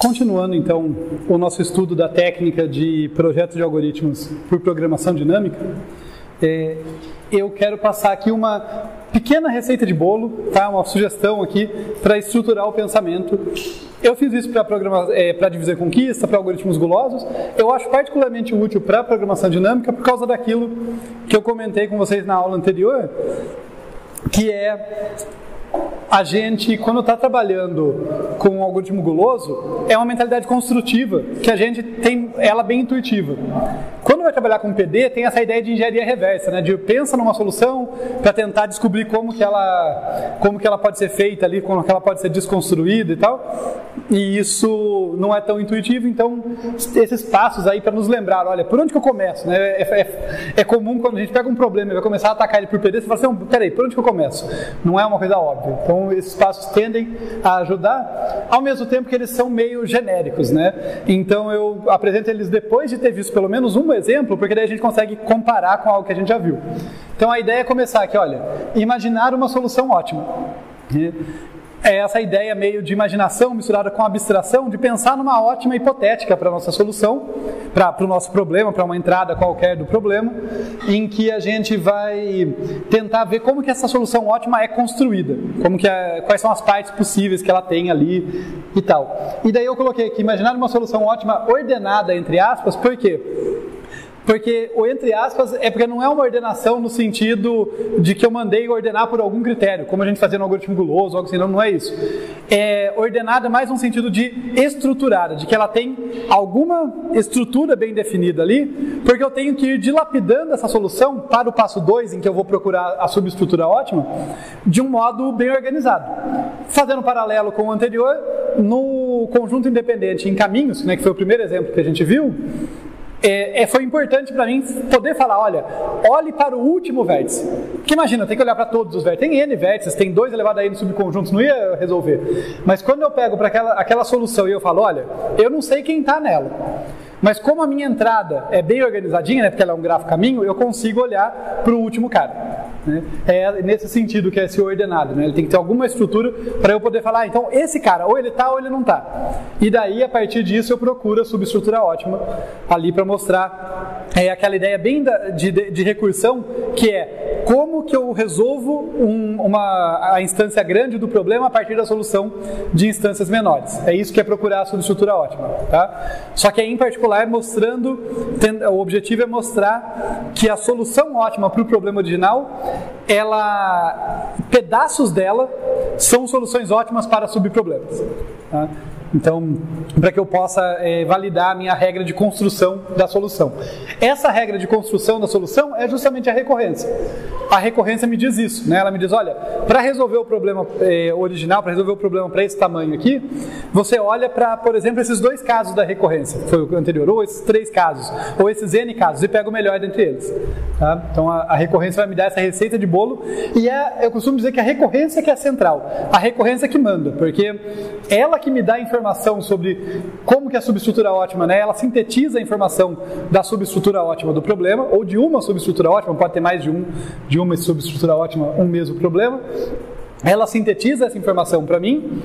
Continuando, então, o nosso estudo da técnica de projetos de algoritmos por programação dinâmica, eu quero passar aqui uma pequena receita de bolo, tá? Uma sugestão aqui para estruturar o pensamento. Eu fiz isso para divisão e conquista, para algoritmos gulosos. Eu acho particularmente útil para programação dinâmica por causa daquilo que eu comentei com vocês na aula anterior, que é a gente, quando está trabalhando com um algoritmo guloso, é uma mentalidade construtiva, que a gente tem ela bem intuitiva. Quando vai trabalhar com PD, tem essa ideia de engenharia reversa, né? De pensa numa solução para tentar descobrir como que ela pode ser feita ali, como que ela pode ser desconstruída e tal. E isso não é tão intuitivo, então esses passos aí para nos lembrar, olha, por onde que eu começo? Né? É comum quando a gente pega um problema e vai começar a atacar ele por PD, você fala assim, peraí, por onde que eu começo? Não é uma coisa óbvia. Então esses passos tendem a ajudar, ao mesmo tempo que eles são meio genéricos, né? Então eu apresento eles depois de ter visto pelo menos um exemplo, porque daí a gente consegue comparar com algo que a gente já viu. Então a ideia é começar aqui, olha, imaginar uma solução ótima. É essa ideia meio de imaginação misturada com abstração, de pensar numa ótima hipotética para a nossa solução, para o nosso problema, para uma entrada qualquer do problema, em que a gente vai tentar ver como que essa solução ótima é construída, quais são as partes possíveis que ela tem ali e tal. E daí eu coloquei aqui, imaginar uma solução ótima ordenada, entre aspas, por quê? Porque o entre aspas é porque não é uma ordenação no sentido de que eu mandei ordenar por algum critério, como a gente fazia no algoritmo guloso, algo assim, não é isso. É ordenada mais no sentido de estruturada, de que ela tem alguma estrutura bem definida ali, porque eu tenho que ir dilapidando essa solução para o passo 2, em que eu vou procurar a subestrutura ótima, de um modo bem organizado. Fazendo um paralelo com o anterior, no conjunto independente em caminhos, né, que foi o primeiro exemplo que a gente viu, foi importante para mim poder falar, olhe para o último vértice. Porque imagina, tem que olhar para todos os vértices. Tem N vértices, tem 2 elevado a N subconjuntos, não ia resolver. Mas quando eu pego para aquela solução e eu falo, olha, eu não sei quem está nela. Mas como a minha entrada é bem organizadinha, né, porque ela é um grafo caminho, eu consigo olhar para o último cara. Né? É nesse sentido que é esse ordenado, né? Ele tem que ter alguma estrutura para eu poder falar, então esse cara, ou ele está ou ele não está. E daí, a partir disso, eu procuro a subestrutura ótima ali para mostrar aquela ideia bem de recursão, que é como que eu resolvo a instância grande do problema a partir da solução de instâncias menores. É isso que é procurar a subestrutura ótima. Tá? Só que aí, em particular, o objetivo é mostrar que a solução ótima para o problema original, pedaços dela são soluções ótimas para subproblemas. Tá? Então, para que eu possa validar a minha regra de construção da solução. Essa regra de construção da solução é justamente a recorrência. A recorrência me diz isso, né? Ela me diz, olha, para resolver o problema original, para resolver o problema para esse tamanho aqui, você olha para, por exemplo, esses 2 casos da recorrência, que foi o anterior, ou esses 3 casos, ou esses N casos, e pega o melhor dentre eles. Tá? Então, a recorrência vai me dar essa receita de bolo, e eu costumo dizer que a recorrência que é central, a recorrência que manda, porque ela que me dá informação sobre como que a subestrutura ótima, né, ela sintetiza a informação da subestrutura ótima do problema, ou de uma subestrutura ótima, pode ter mais de uma subestrutura ótima, um mesmo problema. Ela sintetiza essa informação para mim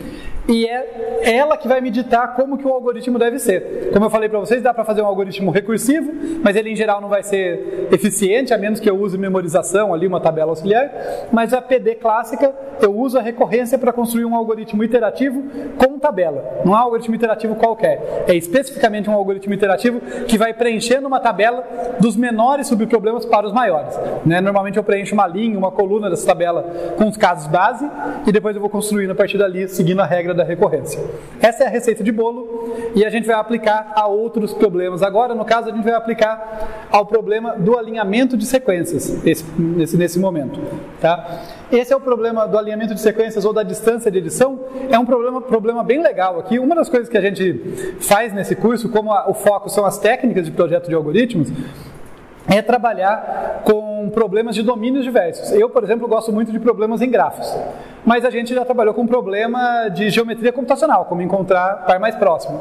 e é ela que vai me ditar como que o algoritmo deve ser. Como eu falei para vocês, dá para fazer um algoritmo recursivo, mas ele em geral não vai ser eficiente, a menos que eu use memorização, ali uma tabela auxiliar. Mas a PD clássica, eu uso a recorrência para construir um algoritmo iterativo com tabela. Não é um algoritmo iterativo qualquer, é especificamente um algoritmo iterativo que vai preenchendo uma tabela dos menores subproblemas para os maiores. Né? Normalmente eu preencho uma linha, uma coluna dessa tabela com os casos base, e depois eu vou construindo a partir dali, seguindo a regra da recorrência. Essa é a receita de bolo, e a gente vai aplicar a outros problemas. Agora, no caso, a gente vai aplicar ao problema do alinhamento de sequências, nesse momento. Tá? Esse é o problema do alinhamento de sequências ou da distância de edição. É um problema bem legal aqui. Uma das coisas que a gente faz nesse curso, como o foco são as técnicas de projeto de algoritmos, é trabalhar com problemas de domínios diversos. Eu, por exemplo, gosto muito de problemas em grafos, mas a gente já trabalhou com problema de geometria computacional, como encontrar par mais próximo.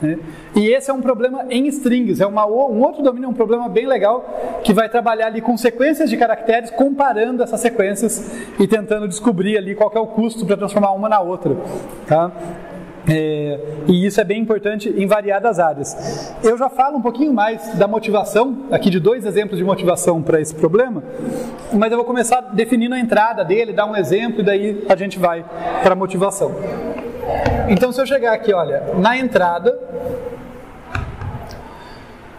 Né? E esse é um problema em strings, um outro domínio, um problema bem legal, que vai trabalhar ali com sequências de caracteres, comparando essas sequências e tentando descobrir ali qual que é o custo para transformar uma na outra. Tá? E isso é bem importante em variadas áreas. Eu já falo um pouquinho mais da motivação, aqui de 2 exemplos de motivação para esse problema, mas eu vou começar definindo a entrada dele, dar um exemplo e daí a gente vai para a motivação. Então, se eu chegar aqui, olha, na entrada,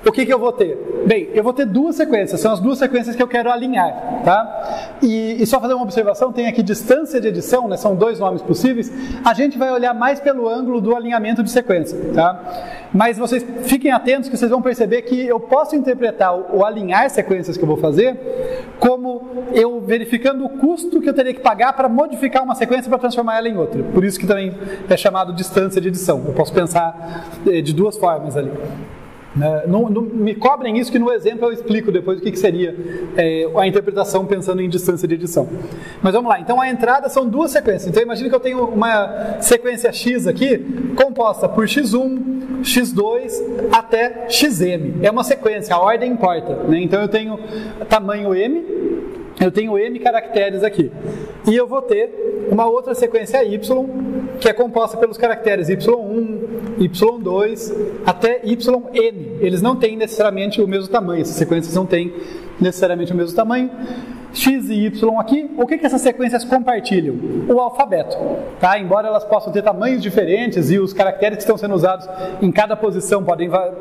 o que eu vou ter? Bem, eu vou ter 2 sequências, são as 2 sequências que eu quero alinhar, tá? E só fazer uma observação, tem aqui distância de edição, né? São 2 nomes possíveis, a gente vai olhar mais pelo ângulo do alinhamento de sequência, tá? Mas vocês fiquem atentos que vocês vão perceber que eu posso interpretar o alinhar sequências que eu vou fazer como eu verificando o custo que eu teria que pagar para modificar uma sequência para transformar ela em outra. Por isso que também é chamado distância de edição. Eu posso pensar de 2 formas ali. Não me cobrem isso, que no exemplo eu explico depois o que seria a interpretação pensando em distância de edição. Mas vamos lá, então a entrada são 2 sequências. Então imagine que eu tenho uma sequência X aqui, composta por X1, X2 até Xm. É uma sequência, a ordem importa, né? Então eu tenho tamanho M, eu tenho M caracteres aqui. E eu vou ter uma outra sequência Y, que é composta pelos caracteres Y1, Y2 até YN. Eles não têm necessariamente o mesmo tamanho, essas sequências não têm necessariamente o mesmo tamanho. X e Y aqui, o que essas sequências compartilham? O alfabeto, tá? Embora elas possam ter tamanhos diferentes e os caracteres que estão sendo usados em cada posição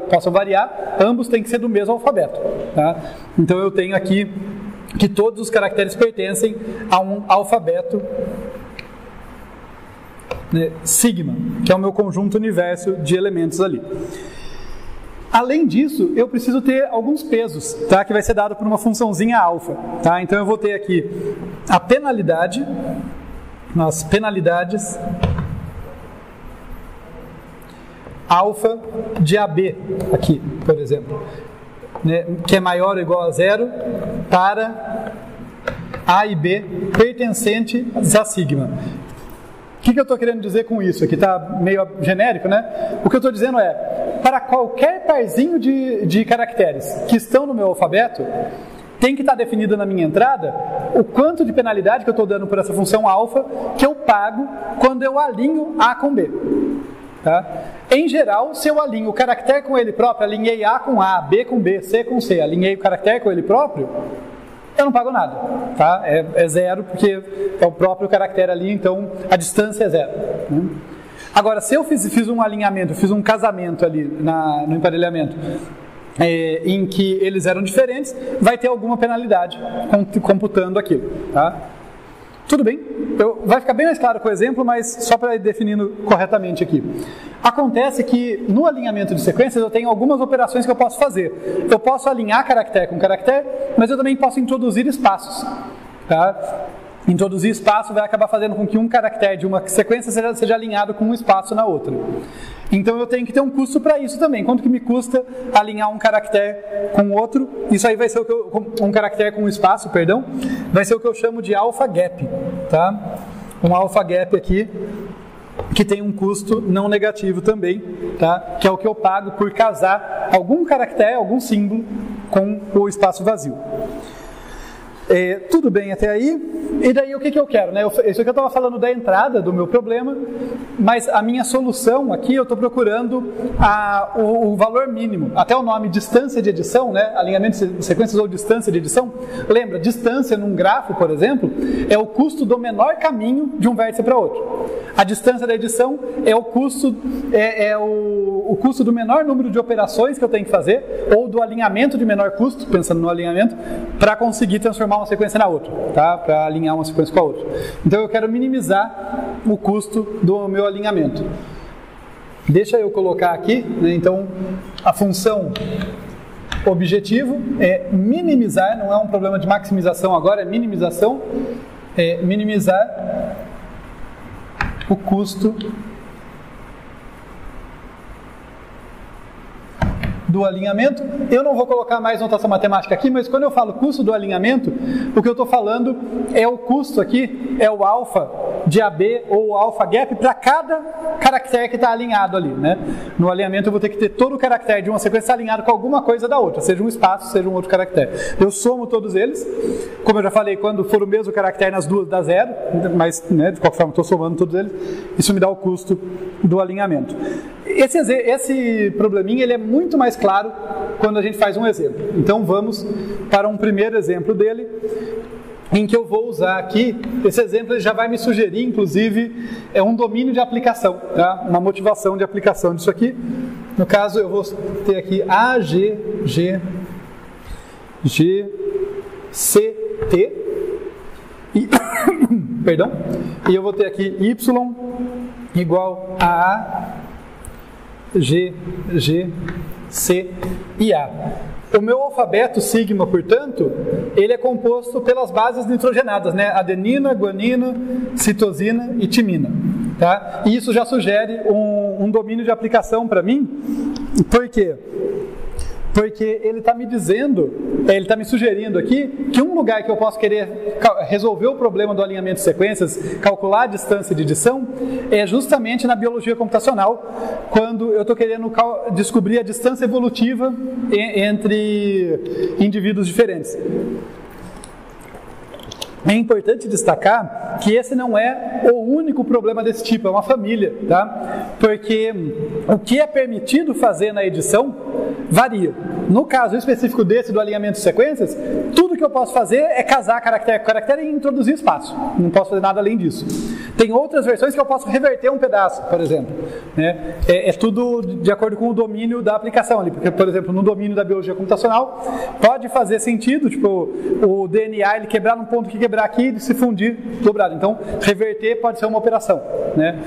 possam variar, ambos têm que ser do mesmo alfabeto, tá? Então eu tenho aqui que todos os caracteres pertencem a um alfabeto, né, sigma, que é o meu conjunto universo de elementos ali. Além disso, eu preciso ter alguns pesos, tá, que vai ser dado por uma funçãozinha alfa, tá? Então eu vou ter aqui a penalidade, as penalidades alfa de AB aqui, por exemplo, né, que é maior ou igual a 0 para A e B pertencentes a sigma. O que eu estou querendo dizer com isso? Aqui está meio genérico, né? O que eu estou dizendo é, para qualquer parzinho de caracteres que estão no meu alfabeto, tem que estar definido na minha entrada o quanto de penalidade que eu estou dando por essa função alfa que eu pago quando eu alinho A com B. Tá? Em geral, se eu alinho o caractere com ele próprio, alinhei A com A, B com B, C com C, alinhei o caractere com ele próprio, eu não pago nada, tá? É 0, porque é o próprio caractere ali, então a distância é 0. Né? Agora, se eu fiz um alinhamento, fiz um casamento ali no emparelhamento, em que eles eram diferentes, vai ter alguma penalidade computando aquilo, tá? Tudo bem? Vai ficar bem mais claro com o exemplo, mas só para ir definindo corretamente aqui. Acontece que no alinhamento de sequências eu tenho algumas operações que eu posso fazer. Eu posso alinhar caractere com caractere, mas eu também posso introduzir espaços. Tá? Introduzir espaço vai acabar fazendo com que um caractere de uma sequência seja alinhado com um espaço na outra. Então eu tenho que ter um custo para isso também. Quanto que me custa alinhar um caractere com outro? Isso aí vai ser um caractere com um espaço, perdão, vai ser o que eu chamo de alpha gap, tá? Um alpha gap aqui que tem um custo não negativo também, tá? Que é o que eu pago por casar algum caractere, algum símbolo com o espaço vazio. Tudo bem até aí? E daí o que eu quero? Né? Isso aqui eu estava falando da entrada do meu problema, mas a minha solução aqui eu estou procurando o valor mínimo. Até o nome distância de edição, né? Alinhamento de sequências ou distância de edição. Lembra, distância num grafo, por exemplo, é o custo do menor caminho de um vértice para outro. A distância da edição é o custo, o custo do menor número de operações que eu tenho que fazer, ou do alinhamento de menor custo, pensando no alinhamento, para conseguir transformar uma sequência na outra, tá? Para alinhar uma sequência com a outra. Então eu quero minimizar o custo do meu alinhamento. Deixa eu colocar aqui, né? Então a função objetivo é minimizar, não é um problema de maximização agora, é minimização, minimizar o custo do alinhamento. Eu não vou colocar mais notação matemática aqui, mas quando eu falo custo do alinhamento, o que eu estou falando é o custo aqui, é o alfa de AB ou o alfa gap para cada caractere que está alinhado ali, né? No alinhamento eu vou ter que ter todo o caractere de uma sequência alinhado com alguma coisa da outra, seja um espaço, seja um outro caractere. Eu somo todos eles, como eu já falei, quando for o mesmo caractere nas duas dá zero, mas, né, de qualquer forma estou somando todos eles, isso me dá o custo do alinhamento. Esse probleminha ele é muito mais claro quando a gente faz um exemplo. Então vamos para um primeiro exemplo dele, em que eu vou usar aqui, esse exemplo ele já vai me sugerir, inclusive, um domínio de aplicação, tá? Uma motivação de aplicação disso aqui. No caso, eu vou ter aqui A, G, C, T, e, perdão, e eu vou ter aqui Y igual a G, C e A. O meu alfabeto sigma, portanto, ele é composto pelas bases nitrogenadas, né? Adenina, guanina, citosina e timina. Tá? E isso já sugere um domínio de aplicação para mim. Por quê? Porque ele está me dizendo, ele está me sugerindo aqui que um lugar que eu posso querer resolver o problema do alinhamento de sequências, calcular a distância de edição, é justamente na biologia computacional, quando eu estou querendo descobrir a distância evolutiva entre indivíduos diferentes. É importante destacar que esse não é o único problema desse tipo, é uma família, tá? Porque o que é permitido fazer na edição varia. No caso específico desse do alinhamento de sequências, tudo que eu posso fazer é casar caractere com caractere e introduzir espaço. Não posso fazer nada além disso. Tem outras versões que eu posso reverter um pedaço, por exemplo. Né? É tudo de acordo com o domínio da aplicação ali. Porque, por exemplo, no domínio da biologia computacional, pode fazer sentido, tipo, o DNA ele quebrar num ponto que quebrar aqui e se fundir dobrado. Então, reverter pode ser uma operação. Né?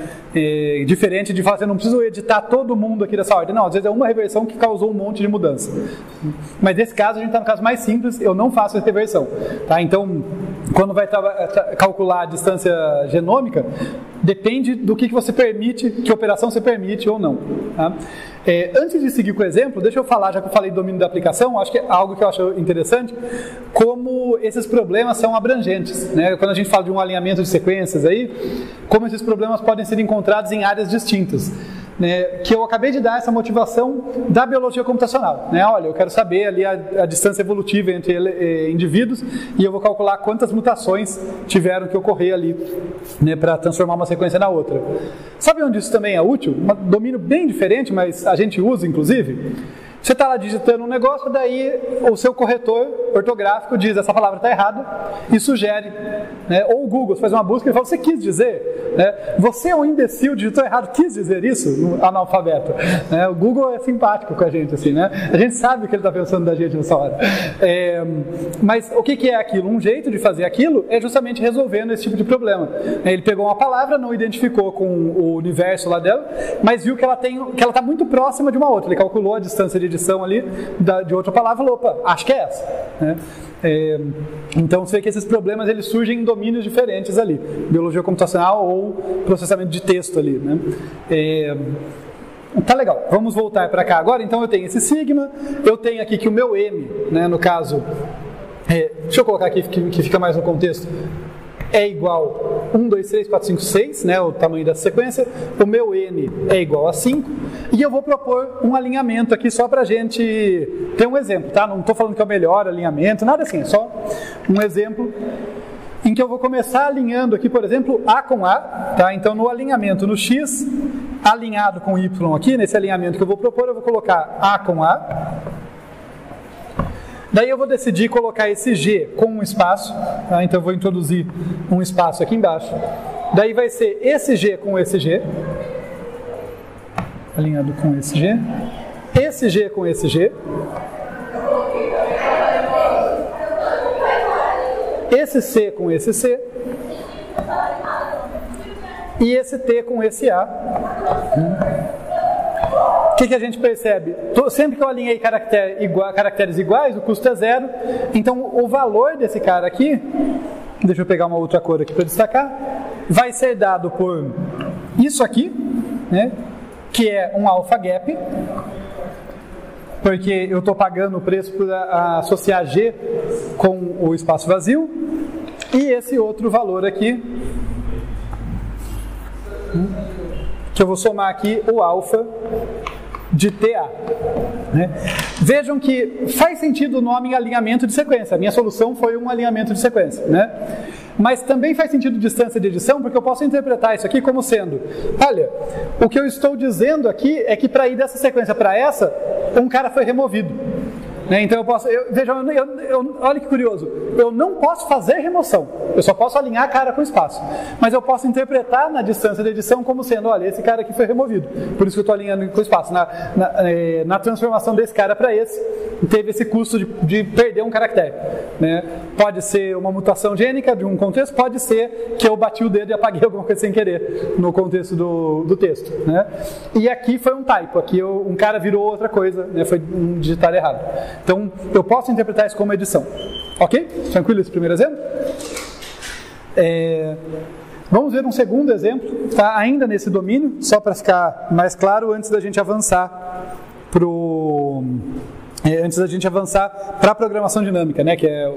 Diferente de fazer, não preciso editar todo mundo aqui dessa ordem. Não, às vezes é uma reversão que causou um monte de mudança. Mas nesse caso, a gente está no caso mais simples, eu não faço essa reversão. Tá? Então, quando vai calcular a distância genômica, depende do que você permite, que operação você permite ou não. Tá? Antes de seguir com o exemplo, deixa eu falar, já que eu falei do domínio da aplicação, acho que é algo que eu acho interessante, como esses problemas são abrangentes. Né? Quando a gente fala de um alinhamento de sequências aí, como esses problemas podem ser encontrados em áreas distintas. Né, que eu acabei de dar essa motivação da biologia computacional. Né? Olha, eu quero saber ali a distância evolutiva entre indivíduos e eu vou calcular quantas mutações tiveram que ocorrer ali, né, para transformar uma sequência na outra. Sabe onde isso também é útil? Um domínio bem diferente, mas a gente usa inclusive. Você está lá digitando um negócio, daí o seu corretor ortográfico diz essa palavra está errada e sugere. Né? Ou o Google faz uma busca e fala, você quis dizer? Né? Você é um imbecil, digitou errado, quis dizer isso? Analfabeto. Né? O Google é simpático com a gente, assim, né? A gente sabe o que ele está pensando da gente nessa hora. Mas o que é aquilo? Um jeito de fazer aquilo é justamente resolvendo esse tipo de problema. Ele pegou uma palavra, não identificou com o universo lá dela, mas viu que ela está muito próxima de uma outra. Ele calculou a distância de edição ali de outra palavra e falou, opa, acho que é essa. Né? Então você vê que esses problemas eles surgem em domínios diferentes ali, biologia computacional ou processamento de texto ali. Né? Tá legal, vamos voltar para cá agora. Então eu tenho esse sigma, eu tenho aqui que o meu m, né, no caso, deixa eu colocar aqui que fica mais no contexto, é igual 1, 2, 3, 4, 5, 6, né, o tamanho dessa sequência. O meu n é igual a 5. E eu vou propor um alinhamento aqui só para a gente ter um exemplo, tá? Não estou falando que é o melhor alinhamento, nada assim, é só um exemplo em que eu vou começar alinhando aqui, por exemplo, A com A, tá? Então no alinhamento no X, alinhado com Y aqui, nesse alinhamento que eu vou propor, eu vou colocar A com A. Daí eu vou decidir colocar esse G com um espaço, tá? Então eu vou introduzir um espaço aqui embaixo. Daí vai ser esse G com esse G, alinhado com esse G com esse G, esse C com esse C, e esse T com esse A. O que a gente percebe? Sempre que eu alinhei caracteres iguais, o custo é zero. Então o valor desse cara aqui, deixa eu pegar uma outra cor aqui para destacar, vai ser dado por isso aqui, né, que é um alpha gap, porque eu estou pagando o preço por associar G com o espaço vazio, e esse outro valor aqui, que eu vou somar aqui o alfa de TA. Né? Vejam que faz sentido o nome em alinhamento de sequência. A minha solução foi um alinhamento de sequência. Né? Mas também faz sentido distância de edição, porque eu posso interpretar isso aqui como sendo, olha, o que eu estou dizendo aqui é que para ir dessa sequência para essa, um cara foi removido. Né? Então eu posso, olha que curioso, eu não posso fazer remoção, eu só posso alinhar a cara com espaço, mas eu posso interpretar na distância de edição como sendo, olha, esse cara aqui foi removido, por isso que eu estou alinhando com espaço. Na transformação desse cara para esse, teve esse custo de perder um caractere. Né? Pode ser uma mutação gênica de um contexto, pode ser que eu bati o dedo e apaguei alguma coisa sem querer no contexto do texto. Né? E aqui foi um typo, aqui um cara virou outra coisa, né? Foi um digitar errado. Então, eu posso interpretar isso como edição. Ok? Tranquilo esse primeiro exemplo? Vamos ver um segundo exemplo, tá? Ainda nesse domínio, só para ficar mais claro, antes da gente avançar para a programação dinâmica, né? Que é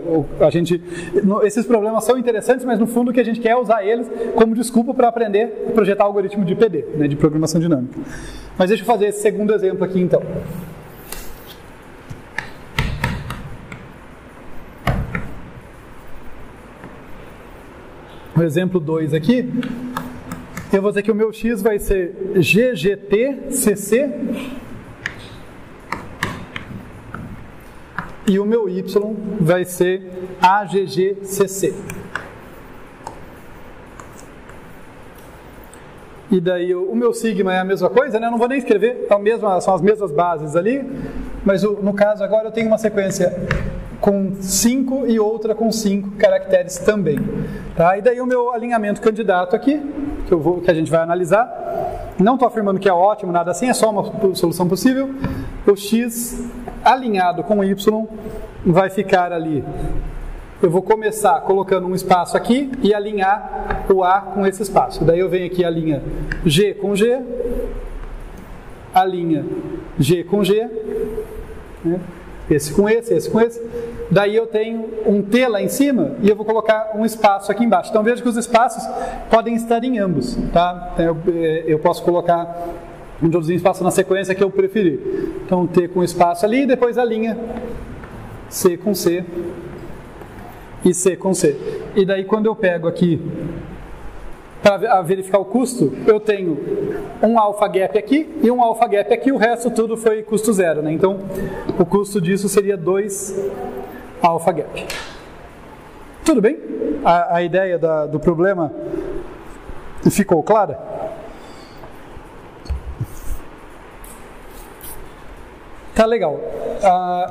esses problemas são interessantes, mas no fundo o que a gente quer é usar eles como desculpa para aprender a projetar algoritmo de PD, né? De programação dinâmica. Mas deixa eu fazer esse segundo exemplo aqui então. O exemplo 2 aqui, eu vou dizer que o meu x vai ser GGTCC e o meu y vai ser AGGCC. E daí o meu sigma é a mesma coisa, né? Eu não vou nem escrever, são as mesmas bases ali, mas no caso agora eu tenho uma sequência com 5 e outra com 5 caracteres também. Tá? E daí o meu alinhamento candidato aqui, que a gente vai analisar, não estou afirmando que é ótimo, nada assim, é só uma solução possível. O x alinhado com o y vai ficar ali. Eu vou começar colocando um espaço aqui e alinhar o A com esse espaço. Daí eu venho aqui a linha G com G, a linha G com G, né? Esse com esse com esse. Daí eu tenho um T lá em cima e eu vou colocar um espaço aqui embaixo. Então veja que os espaços podem estar em ambos. Tá? Eu posso colocar introduzir espaço na sequência que eu preferir. Então T com espaço ali e depois a linha C com C e C com C. E daí quando eu pego aqui para verificar o custo, eu tenho um alpha gap aqui e um alpha gap aqui, o resto tudo foi custo zero, né? Então o custo disso seria 2 alpha gap. Tudo bem? A ideia do problema ficou clara? Tá legal.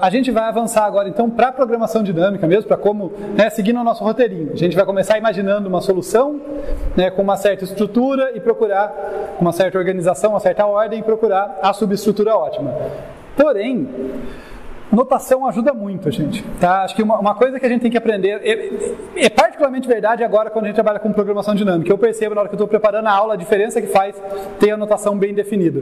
A gente vai avançar agora então para a programação dinâmica mesmo, para como, né, seguindo o nosso roteirinho. A gente vai começar imaginando uma solução, né, com uma certa estrutura e procurar, com uma certa organização, uma certa ordem, e procurar a subestrutura ótima. Porém, notação ajuda muito, gente. Tá? Acho que uma coisa que a gente tem que aprender, é particularmente verdade agora quando a gente trabalha com programação dinâmica. Eu percebo na hora que eu estou preparando a aula a diferença que faz ter a notação bem definida.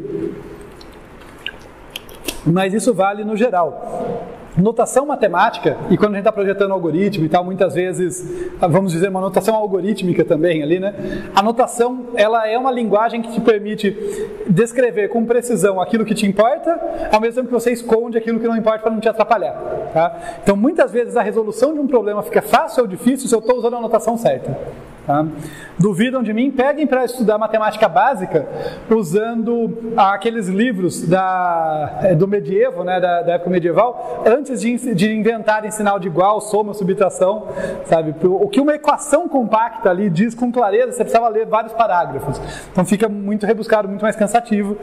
Mas isso vale no geral. Notação matemática, e quando a gente está projetando algoritmo e tal, muitas vezes, vamos dizer, uma notação algorítmica também ali, né? A notação, ela é uma linguagem que te permite descrever com precisão aquilo que te importa, ao mesmo tempo que você esconde aquilo que não importa para não te atrapalhar. Tá? Então, muitas vezes, a resolução de um problema fica fácil ou difícil se eu estou usando a notação certa. Tá? Duvidam de mim? Peguem para estudar matemática básica usando aqueles livros do medievo, né, da época medieval, antes de inventarem sinal de igual, soma, subtração, sabe? O que uma equação compacta ali diz com clareza, você precisava ler vários parágrafos. Então fica muito rebuscado, muito mais cansativo.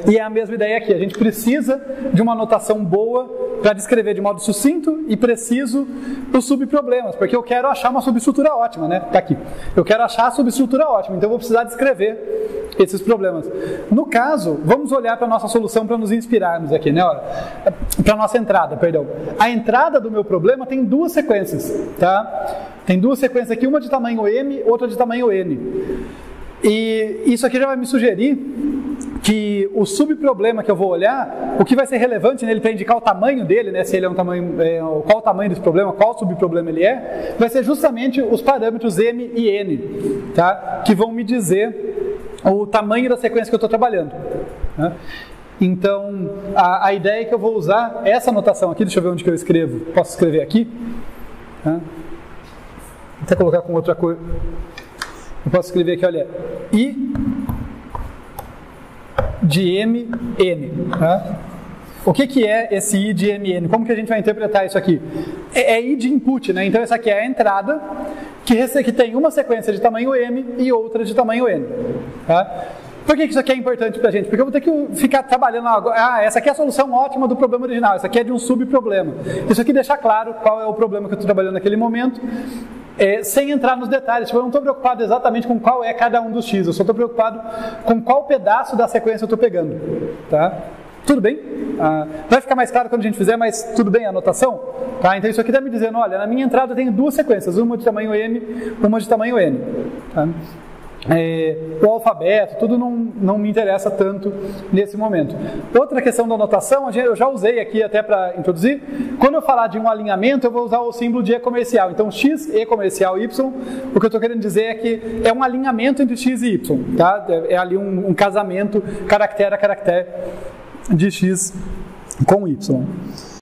E é a mesma ideia aqui, a gente precisa de uma notação boa para descrever de modo sucinto e preciso os subproblemas, porque eu quero achar uma subestrutura ótima, né? Tá aqui. Eu quero achar a subestrutura ótima, então eu vou precisar descrever esses problemas. No caso, vamos olhar para a nossa solução para nos inspirarmos aqui, né? Para a nossa entrada, perdão. A entrada do meu problema tem duas sequências, tá? Tem duas sequências aqui, uma de tamanho M, outra de tamanho N. E isso aqui já vai me sugerir que o subproblema que eu vou olhar, o que vai ser relevante nele para indicar o tamanho dele, né, se ele é um tamanho, qual o tamanho desse problema, qual subproblema ele é, vai ser justamente os parâmetros M e N, tá, que vão me dizer o tamanho da sequência que eu estou trabalhando. Né? Então, a ideia é que eu vou usar essa notação aqui, deixa eu ver onde que eu escrevo. Posso escrever aqui? Né? Vou até colocar com outra cor. Eu posso escrever aqui, olha, I de MN. Né? O que é esse I de MN? Como que a gente vai interpretar isso aqui? É I de input, né? Então essa aqui é a entrada que tem uma sequência de tamanho M e outra de tamanho N. Tá? Por que isso aqui é importante pra gente? Porque eu vou ter que ficar trabalhando agora. Essa aqui é a solução ótima do problema original, essa aqui é de um subproblema. Isso aqui deixa claro qual é o problema que eu estou trabalhando naquele momento, sem entrar nos detalhes. Tipo, eu não estou preocupado exatamente com qual é cada um dos X, eu só estou preocupado com qual pedaço da sequência eu estou pegando. Tá? Tudo bem? Vai ficar mais claro quando a gente fizer, mas tudo bem a anotação? Tá? Então isso aqui está me dizendo, olha, na minha entrada eu tenho duas sequências, uma de tamanho M, uma de tamanho N. Tá? O alfabeto, tudo não me interessa tanto nesse momento. Outra questão da anotação, eu já usei aqui até para introduzir. Quando eu falar de um alinhamento, eu vou usar o símbolo de E comercial. Então X, E comercial, Y, o que eu estou querendo dizer é que é um alinhamento entre X e Y. Tá? É ali um casamento, caractere a caractere de X com Y.